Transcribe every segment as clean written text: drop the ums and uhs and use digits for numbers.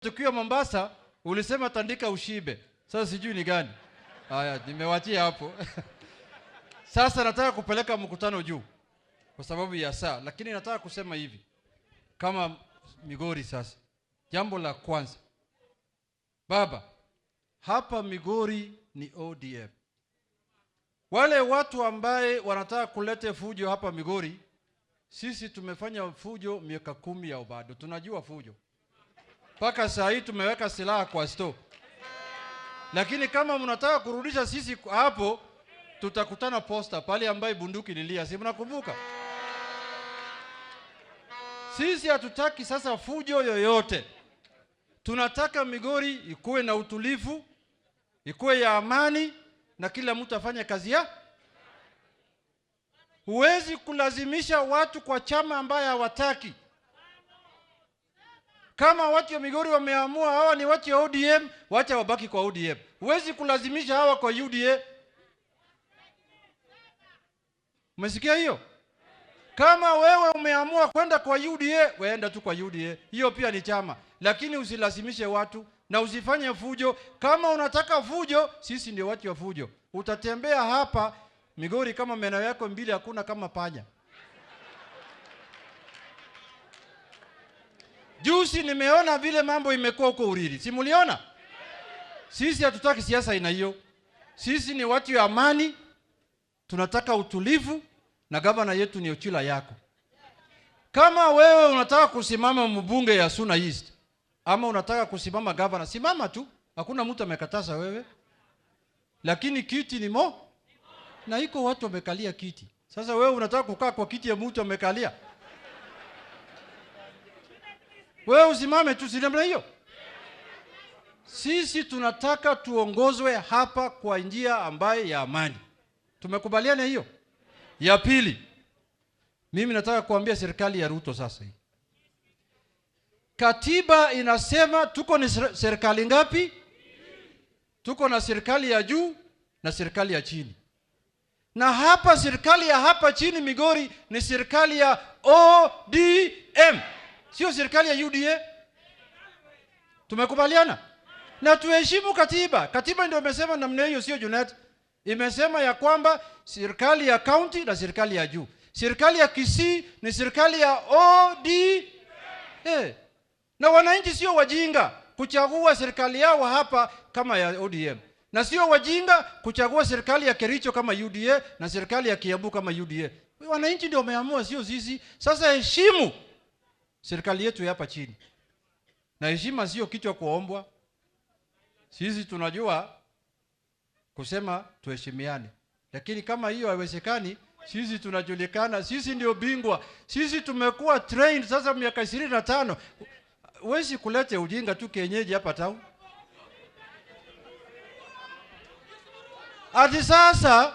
Tukiwa Mombasa ulisema tandika ushibe. Sasa sijui ni gani. Haya, nimewachia hapo. Sasa nataka kupeleka mkutano juu kwa sababu ya saa, lakini nataka kusema hivi kama Migori sasa. Jambo la kwanza, baba, hapa Migori ni ODM. Wale watu ambaye wanataka kulete fujo hapa Migori, sisi tumefanya fujo miaka 10 ya bado tunajua fujo. Paka saa hii tumeweka silaha kwa store. Lakini kama mnataka kurudisha sisi hapo, tutakutana posta pale ambaye bunduki lilia. Si mnakumbuka? Sisi hatutaki sasa fujo yoyote. Tunataka Migori ikuwe na utulivu, ikuwe ya amani na kila mtu afanye kazi yake. Huwezi kulazimisha watu kwa chama ambaye hawataki. Kama watu wa Migori wameamua hawa ni watu wa ODM, wacha wabaki kwa ODM. Huwezi kulazimisha hawa kwa UDA. Umesikia hiyo? Kama wewe umeamua kwenda kwa UDA, weenda tu kwa UDA. Hiyo pia ni chama. Lakini usilazimishe watu na usifanye fujo. Kama unataka fujo, sisi ndio watu wa fujo. Utatembea hapa Migori kama meno yako mbili hakuna kama panya. Juzi nimeona vile mambo imekuwa huko Uriri. Si muliona? Sisi hatutaki siasa ina hiyo. Sisi ni watu wa amani. Tunataka utulivu na gavana yetu ni Ochila yako. Kama wewe unataka kusimama mbunge ya Suna East ama unataka kusimama gavana, simama tu. Hakuna mtu amekataza wewe. Lakini kiti ni na iko watu wamekalia kiti. Sasa wewe unataka kukaa kwa kiti ya mtu amekalia? Wewe usimame tu, si namna hiyo. Sisi tunataka tuongozwe hapa kwa njia ambaye ya amani. Tumekubaliana hiyo? Ya pili, mimi nataka kuambia serikali ya Ruto sasa hii. Katiba inasema tuko ni serikali ngapi? Tuko na serikali ya juu na serikali ya chini. Na hapa serikali ya hapa chini Migori ni serikali ya ODM. Sio serikali ya UDA. Tumekubaliana? Na tuheshimu katiba. Katiba ndio imesema namna hiyo, sio Junet. Imesema ya kwamba serikali ya county na serikali ya juu. Serikali ya Kisii ni serikali ya ODM. Na wananchi sio wajinga kuchagua serikali yao hapa kama ya ODM. Na sio wajinga kuchagua serikali ya Kericho kama UDA na serikali ya Kiambu kama UDA. Wananchi ndio wameamua, sio sisi. Sasa heshimu serikali yetu hapa chini. Na heshima sio kitu kuombwa. Sisi tunajua kusema tuheshimiane. Lakini kama hiyo haiwezekani, sisi tunajulikana, sisi ndio bingwa. Sisi tumekuwa trained sasa miaka 25. Huwezi kulete ujinga tu kienyeji hapa town. Hadi sasa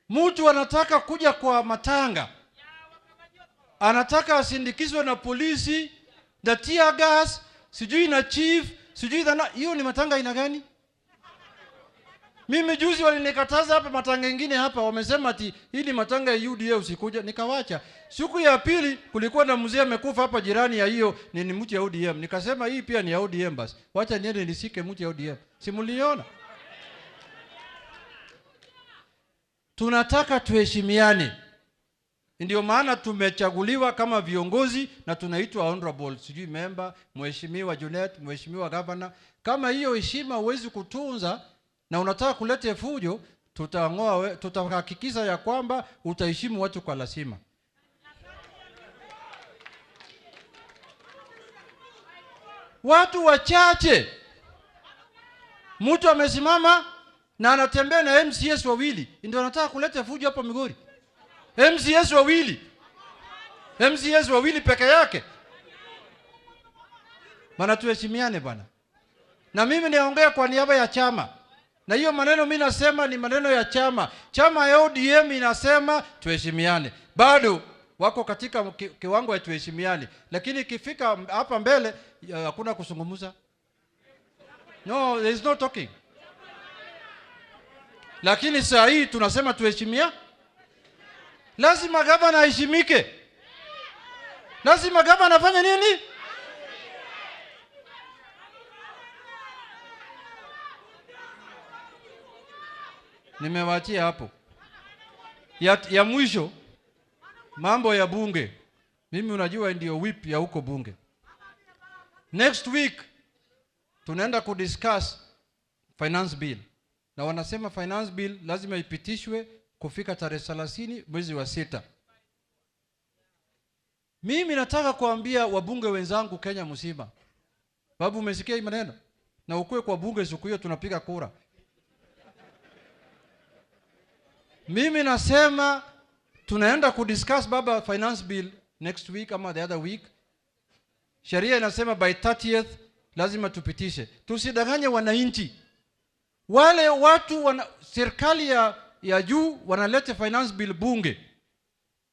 mtu anataka kuja kwa matanga. Anataka asindikizwe na polisi, na tear gas, sijui na chief, sijui na hiyo ni matanga aina gani? Mimi juzi walinikataza hapa matanga mengine hapa, wamesema ati hii ni matanga ya UDA usikuja, nikawacha. Siku ya pili kulikuwa na mzee amekufa hapa jirani ya hiyo ni mtu ya ODM. Nikasema hii pia ni ya ODM basi. Wacha niende nisike mtu ya ODM. Simuliona? Tunataka tuheshimiane. Ndio maana tumechaguliwa kama viongozi na tunaitwa honorable, sijui member, mheshimiwa Junet, mheshimiwa governor. Kama hiyo heshima huwezi kutunza na unataka kuleta fujo, tutahakikisha ya kwamba utaheshimu watu kwa lazima. Watu wachache. Mtu amesimama na anatembea na MCS wawili, ndio anataka kuleta fujo hapa Migori. MCS wawili peke yake. Bana, tuheshimiane bana. Na mimi naongea kwa niaba ya chama. Na hiyo maneno mimi nasema ni maneno ya chama. Chama ya ODM inasema tuheshimiane. Bado wako katika kiwango ya tuheshimiane. Lakini ikifika hapa mbele hakuna kuzungumza. No, there is no talking. Lakini saa hii tunasema tuheshimiane. Lazima gavana aheshimike. Lazima gavana afanye nini? Nimewaachia hapo. Ya mwisho, mambo ya bunge. Mimi unajua ndio whip ya huko bunge. Next week tunaenda kudiscuss finance bill. Na wanasema finance bill lazima ipitishwe kufika tarehe 30 mwezi wa 6. Mimi nataka kuambia wabunge wenzangu Kenya mzima. Babu, umesikia hii maneno? Na ukue kwa bunge siku hiyo tunapiga kura. Mimi nasema tunaenda kudiscuss baba finance bill next week ama the other week. Sheria inasema by 30th lazima tupitishe. Tusidanganye wananchi. Wale watu serikali ya juu wanaleta finance bill bunge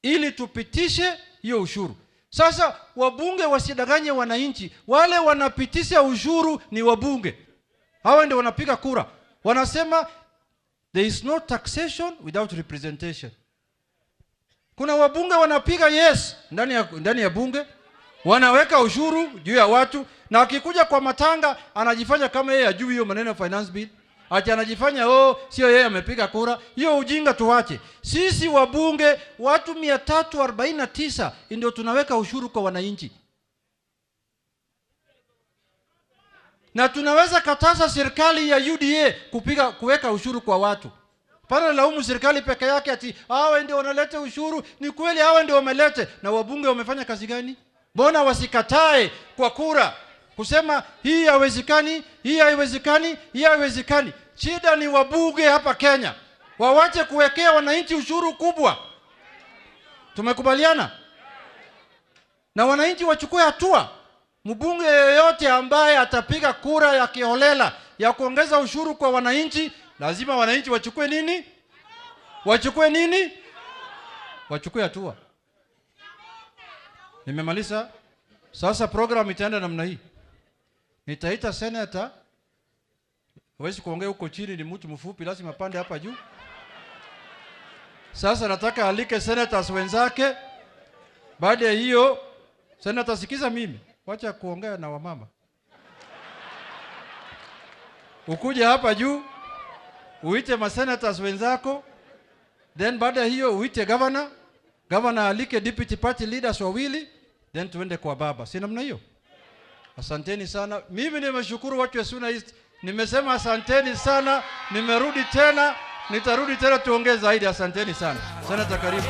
ili tupitishe hiyo ushuru. Sasa wabunge wasidanganye wananchi. Wale wanapitisha ushuru ni wabunge. Hawa ndio wanapiga kura. Wanasema there is no taxation without representation. Kuna wabunge wanapiga yes ndani ya bunge, wanaweka ushuru juu ya watu, na akikuja kwa matanga anajifanya kama yeye ajui hiyo maneno ya finance bill. Ati anajifanya sio yeye amepiga kura. Hiyo ujinga tuache. Sisi wabunge watu 349 ndio tunaweka ushuru kwa wananchi. Na tunaweza kataza serikali ya UDA kuweka ushuru kwa watu. Pana laumu serikali peke yake ati hawa ndio wanaleta ushuru. Ni kweli hawa ndio wamelete, na wabunge wamefanya kazi gani? Mbona wasikatae kwa kura kusema hii haiwezekani, hii haiwezekani, hii haiwezekani? Shida ni wabunge hapa Kenya. Wawache kuwekea wananchi ushuru kubwa. Tumekubaliana? Na wananchi wachukue hatua. Mbunge yeyote ambaye atapiga kura ya kiholela ya kuongeza ushuru kwa wananchi, lazima wananchi wachukue nini? Wachukue nini? Wachukue hatua. Nimemaliza. Sasa program itaenda namna hii. Nitaita senator. Hawezi kuongea huko chini, ni mtu mfupi, lazima pande hapa juu. Sasa nataka alike senators wenzake. Baada ya hiyo, senator sikiza mimi. Wacha kuongea na wamama. Ukuje hapa juu, uite masenators wenzako. Then baada ya hiyo uite governor. Governor alike deputy party leaders wawili. Then tuende kwa baba. Si namna hiyo? Asanteni sana. Mimi nimeshukuru watu wa Suna East. Nimesema asanteni sana. Nimerudi tena. Nitarudi tena tuongee zaidi. Asanteni sana. Senator karibu.